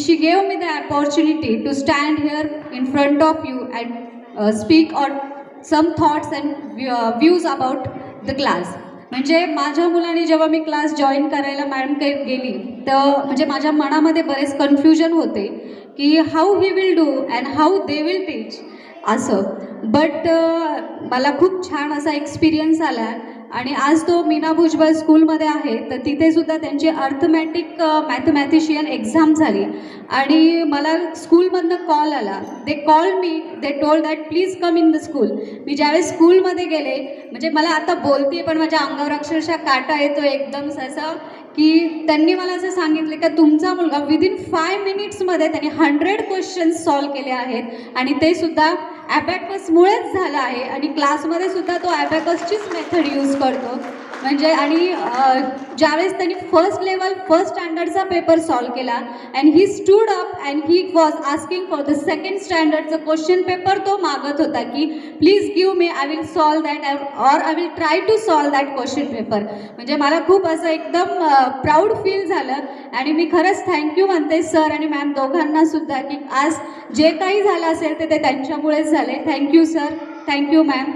she gave me the opportunity to stand here in front of you and speak on some thoughts and views about the class. म्हणजे माझ्या मुलाने जेव्हा मी class join करायला मॅडमकडे गेली तर म्हणजे माझ्या मनामध्ये बरेच कन्फ्युजन होते की how he will do and how they will teach असं. बट मला खूप छान असा एक्सपिरियन्स आला आणि आज तो मीना भुजबळ स्कूलमध्ये आहे. तर तिथे सुद्धा त्यांची अर्थमॅटिक मॅथमॅटिशियन एक्झाम झाली आणि मला स्कूलमधनं कॉल आला. They call me, they told that please come in the school. मी ज्यावेळेस स्कूलमध्ये गेले म्हणजे मला आता बोलते पण माझ्या अंगावर अक्षरशः काटा येतो एकदम असं की त्यांनी मला असं सांगितलं की तुमचा मुलगा विदिन 5 मिनिट्समध्ये त्यांनी 100 क्वेश्चन्स सॉल्व केले आहेत आणि ते सुद्धा ॲबॅकसमुळेच झालं आहे आणि क्लासमध्ये सुद्धा तो ॲबॅकसचीच मेथड यूज करतो. म्हणजे आणि ज्यावेळेस त्यांनी फर्स्ट स्टँडर्डचा पेपर सॉल्व केला and he stood up and he was asking for the second स्टँडर्डचं क्वेश्चन पेपर तो मागत होता की please give me, I will solve that or I will try to solve that question paper. म्हणजे मला खूप असं एकदम प्राऊड फील झालं आणि मी खरंच थँक्यू म्हणते सर आणि मॅम दोघांना सुद्धा की आज जे काही झालं असेल ते त्यांच्यामुळेच झाले. Thank you sir, thank you ma'am.